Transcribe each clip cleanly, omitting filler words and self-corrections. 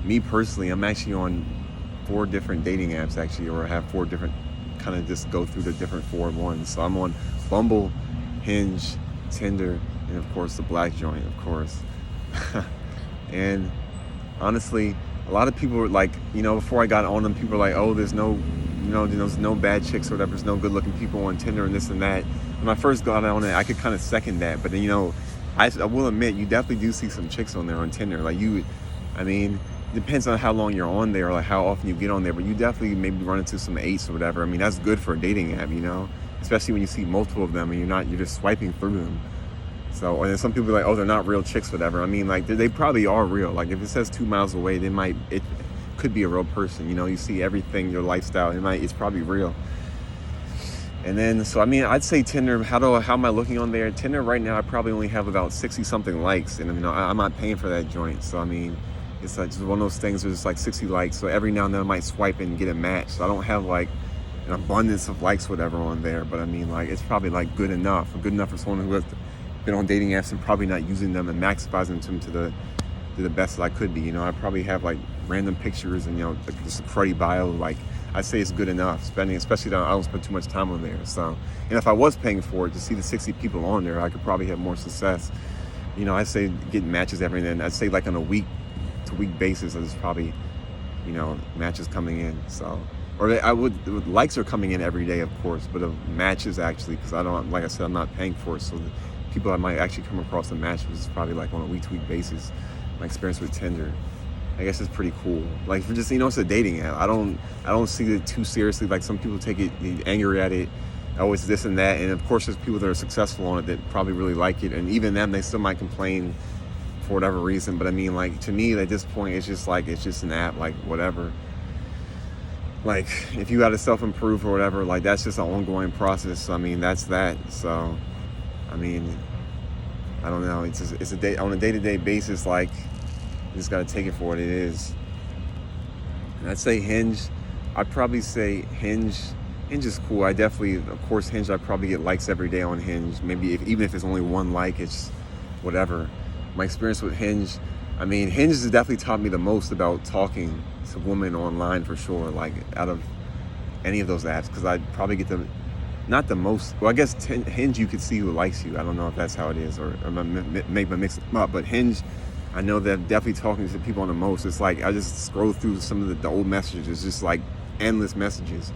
me personally, I'm actually on 4 different dating apps actually, or I have 4 different, kind of just go through the different 4 ones. So I'm on Bumble, Hinge, Tinder, and of course the Black joint, of course. And honestly, a lot of people were like, before I got on them, people were like, oh, there's no bad chicks or whatever, there's no good looking people on Tinder and this and that. When I first got on it, I could kind of second that, but then, I will admit, you definitely do see some chicks on there on Tinder. Like depends on how long you're on there, like how often you get on there, but you definitely maybe run into some 8s or whatever. I mean, that's good for a dating app, especially when you see multiple of them and you're just swiping through them. So, and then some people are like, oh, they're not real chicks, whatever. I mean, like, they probably are real. Like, if it says 2 miles away, it could be a real person. You see everything, your lifestyle, it's probably real. And then, so, I mean, I'd say Tinder, how am I looking on there? Tinder right now, I probably only have about 60 something likes. And, I'm not paying for that joint. So, I mean, it's like just one of those things where it's like 60 likes. So every now and then I might swipe and get a match. So I don't have like an abundance of likes, whatever, on there. But I mean, like, it's probably like good enough for someone who has been on dating apps and probably not using them and maximizing them to the best that I could be. I probably have like random pictures and like just a cruddy bio. Like, I'd say it's good enough, especially that I don't spend too much time on there. So, and if I was paying for it to see the 60 people on there, I could probably have more success. I'd say getting matches every now and then. I'd say like on a week to week basis, there's probably matches coming in. So, or likes are coming in every day, of course, but of matches actually, because like I said, I'm not paying for it. So the people I might actually come across the match is probably like on a week to week basis. My experience with Tinder, I guess, it's pretty cool. Like, for just, it's a dating app. I don't see it too seriously. Like, some people take it, angry at it. Oh, it's this and that. And of course, there's people that are successful on it that probably really like it. And even them, they still might complain for whatever reason. But I mean, like, to me, at this point, it's just an app, like, whatever. Like, if you got to self-improve or whatever, like, that's just an ongoing process. So, I mean, that's that. So, I mean, I don't know. It's on a day-to-day basis, like, you just got to take it for what it is. And I'd say Hinge. I'd probably say Hinge. Hinge is cool. Of course, Hinge, I probably get likes every day on Hinge. Maybe even if it's only one like, it's whatever. My experience with Hinge, I mean, Hinge has definitely taught me the most about talking to women online, for sure, like, out of any of those apps, because I'd probably get not the most, well, I guess Hinge, you could see who likes you. I don't know if that's how it is, or maybe I mix them up, but Hinge, I know that I'm definitely talking to people on the most. It's like, I just scroll through some of the old messages. It's just like endless messages.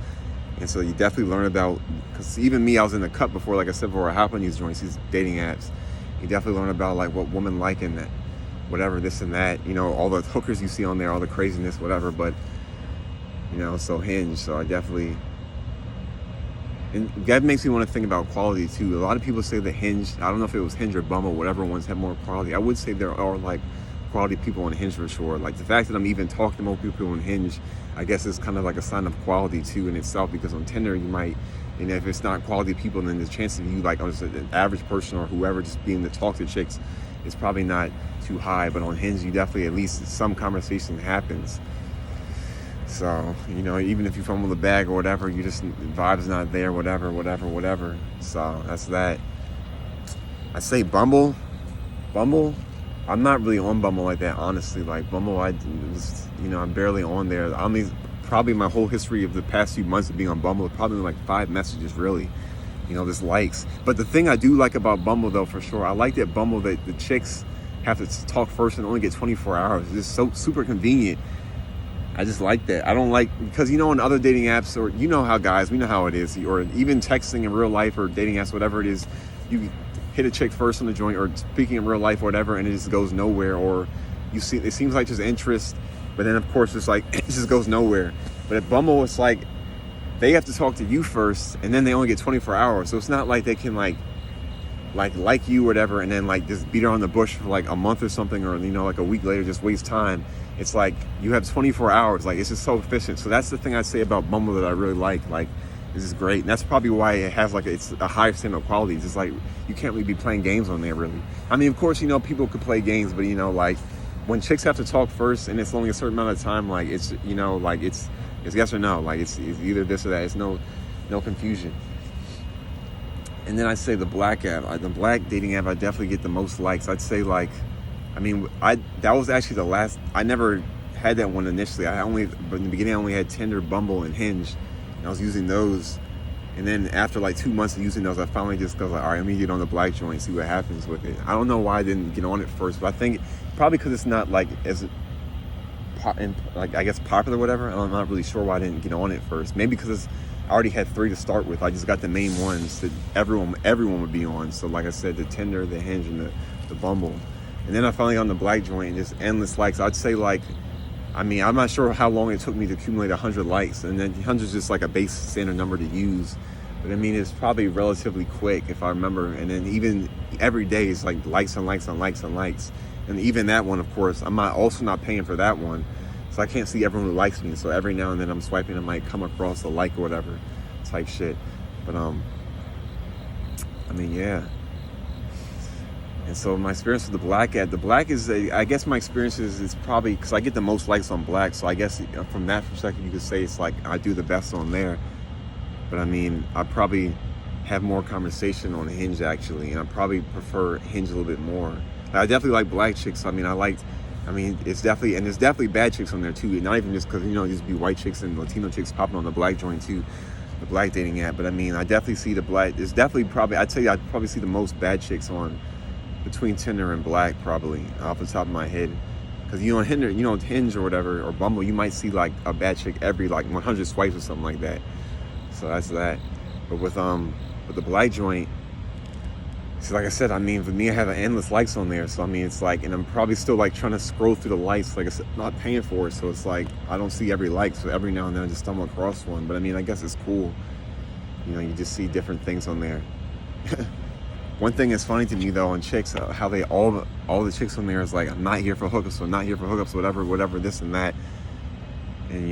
And so you definitely learn about, because even me, I was in the cut before, like I said, before I hop on these joints, these dating apps. You definitely learn about like what women like and that, whatever, this and that, all the hookers you see on there, all the craziness, whatever. But, so Hinge, so I definitely, and that makes me want to think about quality too. A lot of people say that Hinge, I don't know if it was Hinge or Bumble, whatever ones have more quality. I would say there are like quality people on Hinge for sure. Like, the fact that I'm even talking to more people on Hinge, I guess is kind of like a sign of quality too in itself, because on Tinder you might, if it's not quality people, then the chance of you, like, just an average person or whoever just being to talk to chicks is probably not too high. But on Hinge, you definitely, at least some conversation happens. So, even if you fumble the bag or whatever, the vibe's not there, whatever. So that's that. I say Bumble, I'm not really on Bumble like that, honestly. Like, Bumble, I'm barely on there. Probably my whole history of the past few months of being on Bumble, probably like 5 messages, really. Just likes. But the thing I do like about Bumble, though, for sure, I like that Bumble, that the chicks have to talk first and only get 24 hours. It's just so super convenient. I just like that. I don't like, because on other dating apps, or how guys, we know how it is, or even texting in real life or dating apps, whatever it is, you hit a chick first on the joint, or speaking in real life or whatever, and it just goes nowhere, or you see, it seems like there's interest, but then of course it's like, it just goes nowhere. But at Bumble, it's like, they have to talk to you first, and then they only get 24 hours, so it's not like they can like you or whatever, and then like just beat around the bush for like a month or something, or like a week later just waste time. It's like you have 24 hours. Like, it's just so efficient. So that's the thing I say about Bumble that I really like. Like, this is great. And that's probably why it has like, it's a high standard of quality. It's just like, you can't really be playing games on there, really. I mean, of course, people could play games, but like, when chicks have to talk first and it's only a certain amount of time, like, it's, like, it's yes or no. Like, it's either this or that. It's no confusion. And then I say the Black app, the Black dating app, I definitely get the most likes. I'd say, like, I mean, that was actually the last, I never had that one initially. But in the beginning I only had Tinder, Bumble, and Hinge, and I was using those. And then after like 2 months of using those, I finally just was like, all right, let me get on the black joint, see what happens with it. I don't know why I didn't get on it first, but I think probably because it's not like as like I guess popular or whatever. I'm not really sure why I didn't get on it first. Maybe because I already had 3 to start with. I just got the main ones that everyone would be on. So like I said, the Tinder, the Hinge, and the Bumble. And then I finally got on the black joint and just endless likes. I'd say like, I mean, I'm not sure how long it took me to accumulate 100 likes. And then 100 is just like a base standard number to use. But I mean, it's probably relatively quick if I remember. And then even every day it's like likes and likes and likes and likes. And even that one, of course, I'm also not paying for that one. So I can't see everyone who likes me. So every now and then I'm swiping, I might come across a like or whatever type shit. But I mean, yeah. And so my experience with the black is, I guess my experience is probably, because I get the most likes on black. So I guess from that perspective, you could say it's like I do the best on there. But I mean, I probably have more conversation on Hinge actually. And I probably prefer Hinge a little bit more. I definitely like black chicks. I mean, there's definitely bad chicks on there too. Not even just because, just be white chicks and Latino chicks popping on the black joint too, the black dating app. But I mean, I definitely see I'd probably see the most bad chicks on between Tinder and black, probably off the top of my head. Because on Hinge or whatever, or Bumble, you might see like a bad chick every like 100 swipes or something like that. So that's that. But with the black joint, so like I said, I mean, for me, I have endless likes on there. So I mean, it's like, and I'm probably still like trying to scroll through the likes, like I said, not paying for it. So it's like, I don't see every like. So every now and then I just stumble across one. But I mean, I guess it's cool. You just see different things on there. One thing that's funny to me though on chicks, how they all the chicks on there is like, I'm not here for hookups, or not here for hookups, whatever, this and that. And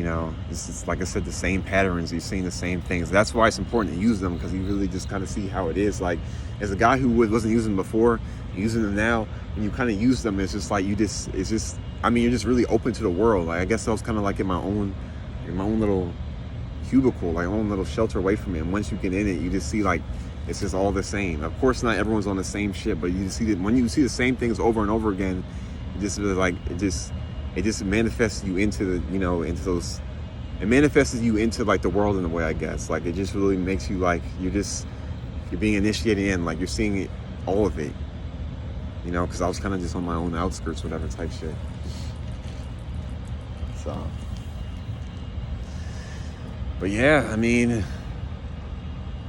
it's like I said, the same patterns, you're seeing the same things. That's why it's important to use them, because you really just kind of see how it is. Like, as a guy who wasn't using them before, using them now, when you kind of use them, it's just like you're just really open to the world. Like, I guess I was kind of like in my own little cubicle, like own little shelter away from it. And once you get in it, you just see like, it's just all the same. Of course, not everyone's on the same shit, but you see that when you see the same things over and over again, it just manifests you into it manifests you into like the world in a way, I guess. Like, it just really makes you like, you're being initiated in, like you're seeing it, all of it, because I was kind of just on my own outskirts, whatever type shit. So, but yeah, I mean,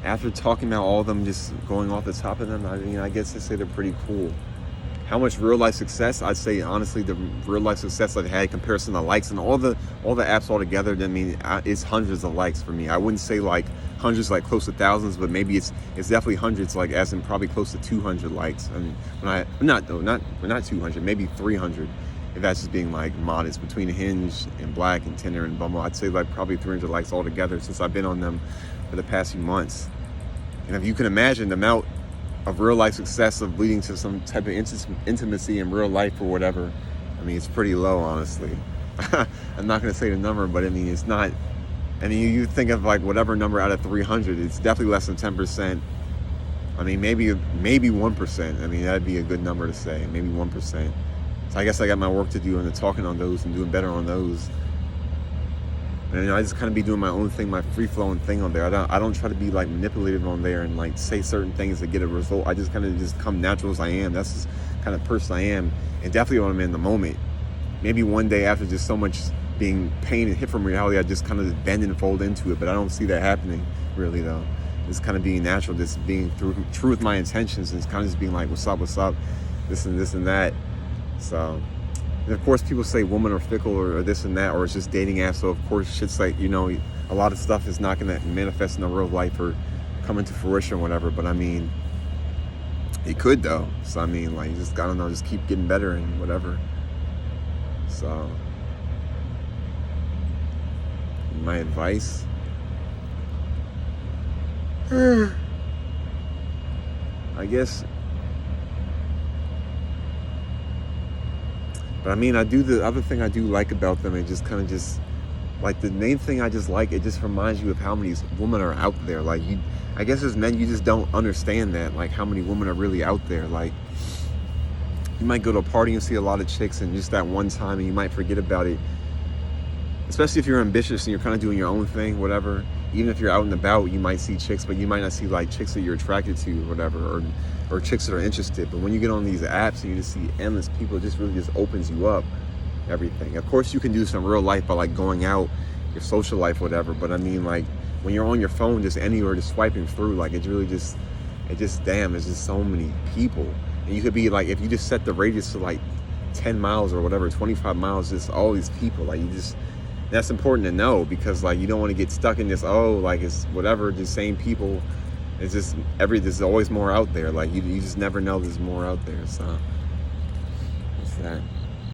after talking about all of them, just going off the top of them, I mean, I guess to say they're pretty cool. How much real life success? I'd say honestly, the real life success I've had in comparison to likes and all the apps all together, I mean, it's hundreds of likes for me. I wouldn't say like hundreds, like close to thousands, but maybe it's definitely hundreds, like as in probably close to 200 likes. I mean, not 200, maybe 300. If that's just being like modest, between Hinge and Black and Tinder and Bumble, I'd say like probably 300 likes altogether since I've been on them for the past few months. And if you can imagine the amount of real life success of leading to some type of intimacy in real life or whatever, I mean, it's pretty low, honestly. I'm not going to say the number, but I mean, it's not, I mean, you think of like whatever number out of 300, it's definitely less than 10%. I mean, maybe 1%. I mean, that'd be a good number to say, maybe 1%. So I guess I got my work to do on the talking on those and doing better on those. And I just kind of be doing my own thing, my free-flowing thing on there. I don't try to be like manipulative on there and like say certain things to get a result. I just kind of just come natural as I am. That's just kind of person I am, and definitely when I'm in the moment. Maybe one day after just so much being pain and hit from reality, I just kind of just bend and fold into it. But I don't see that happening really though. Just kind of being natural, just being true with my intentions, and it's kind of just being like, what's up, this and that. So. And of course, people say women are fickle or this and that, or it's just dating apps. So of course, shit's like, a lot of stuff is not going to manifest in the real life or come into fruition or whatever. But I mean, it could though. So I mean, like, you just, I don't know, just keep getting better and whatever. So my advice, I guess. But I mean, the other thing I do like about them, it just kind of just, like the main thing I just like, it just reminds you of how many women are out there. Like I guess as men, you just don't understand that, like how many women are really out there. Like, you might go to a party and see a lot of chicks and just that one time, and you might forget about it. especially if you're ambitious and you're kind of doing your own thing, whatever. Even if you're out and about, you might see chicks, but you might not see like chicks that you're attracted to, or whatever, or chicks that are interested. But when you get on these apps and you just see endless people, it just really just opens you up, everything. Of course, you can do some real life by like going out, your social life, whatever. But I mean, like when you're on your phone, just anywhere, just swiping through, like it really just, damn, there's just so many people. And you could be like, if you just set the radius to like 10 miles or whatever, 25 miles, just all these people, like you just, that's important to know, because like you don't want to get stuck in this, oh, like it's whatever, the same people. It's just there's always more out there. Like you just never know there's more out there. So that's that.